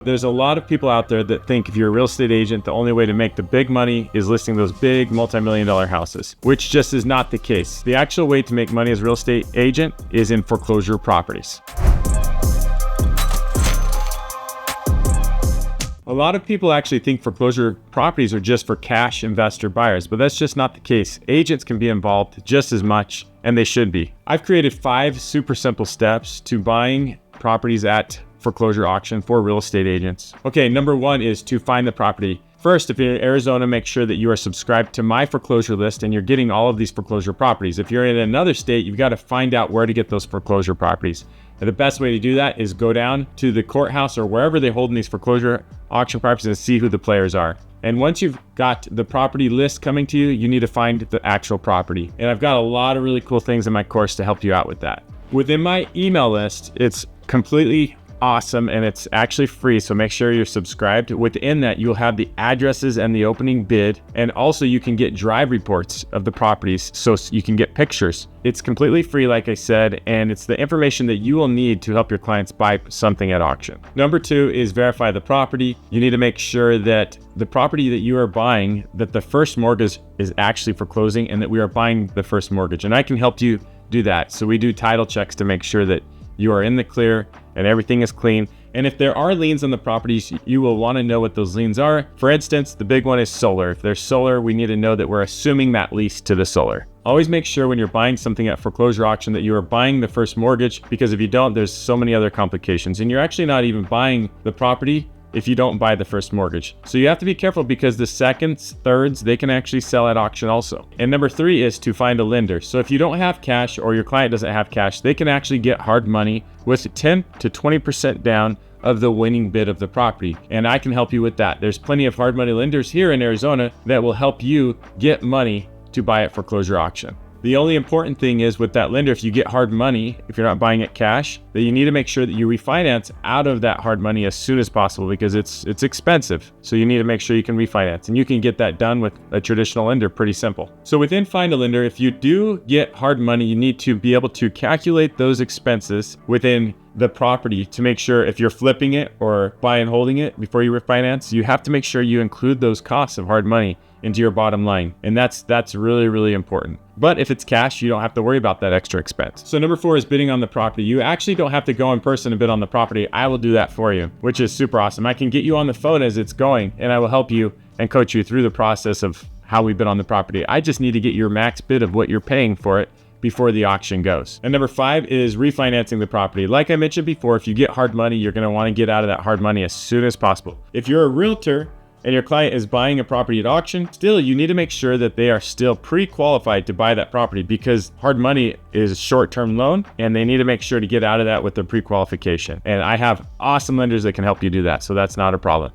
There's a lot of people out there that think if you're a real estate agent, the only way to make the big money is listing those big multi-million-dollar houses, which just is not the case. The actual way to make money as a real estate agent is in foreclosure properties. A lot of people actually think foreclosure properties are just for cash investor buyers, but that's just not the case. Agents can be involved just as much, and they should be. I've created 5 super simple steps to buying properties at foreclosure auction for real estate agents. Okay, number 1 is to find the property. First, if you're in Arizona, make sure that you are subscribed to my foreclosure list and you're getting all of these foreclosure properties. If you're in another state, you've got to find out where to get those foreclosure properties. And the best way to do that is go down to the courthouse or wherever they're holding these foreclosure auction properties and see who the players are. And once you've got the property list coming to you, you need to find the actual property. And I've got a lot of really cool things in my course to help you out with that. Within my email list, it's completely awesome and it's actually free, so make sure you're subscribed. Within that, you'll have the addresses and the opening bid, and also you can get drive reports of the properties so you can get pictures. It's completely free, like I said, and it's the information that you will need to help your clients buy something at auction. Number 2 is verify the property. You need to make sure that the property that you are buying, that the first mortgage is actually foreclosing and that we are buying the first mortgage, and I can help you do that. So we do title checks to make sure that you are in the clear and everything is clean. And if there are liens on the properties, you will want to know what those liens are. For instance, the big one is solar. If there's solar, we need to know that we're assuming that lease to the solar. Always make sure when you're buying something at foreclosure auction that you are buying the first mortgage, because if you don't, there's so many other complications. And you're actually not even buying the property if you don't buy the first mortgage. So you have to be careful because the seconds, thirds, they can actually sell at auction also. And number 3 is to find a lender. So if you don't have cash or your client doesn't have cash, they can actually get hard money with 10 to 20% down of the winning bid of the property. And I can help you with that. There's plenty of hard money lenders here in Arizona that will help you get money to buy at foreclosure auction. The only important thing is with that lender, if you get hard money, if you're not buying it cash, that you need to make sure that you refinance out of that hard money as soon as possible because it's expensive. So you need to make sure you can refinance, and you can get that done with a traditional lender, pretty simple. So within Find a Lender, if you do get hard money, you need to be able to calculate those expenses within the property to make sure if you're flipping it or buy and holding it before you refinance, you have to make sure you include those costs of hard money into your bottom line. And that's really, really important. But if it's cash, you don't have to worry about that extra expense. So number 4 is bidding on the property. You actually don't have to go in person and bid on the property. I will do that for you, which is super awesome. I can get you on the phone as it's going, and I will help you and coach you through the process of how we bid on the property. I just need to get your max bid of what you're paying for it before the auction goes. And number 5 is refinancing the property. Like I mentioned before, if you get hard money, you're gonna wanna get out of that hard money as soon as possible. If you're a realtor and your client is buying a property at auction, still you need to make sure that they are still pre-qualified to buy that property, because hard money is a short-term loan and they need to make sure to get out of that with their pre-qualification. And I have awesome lenders that can help you do that, so that's not a problem.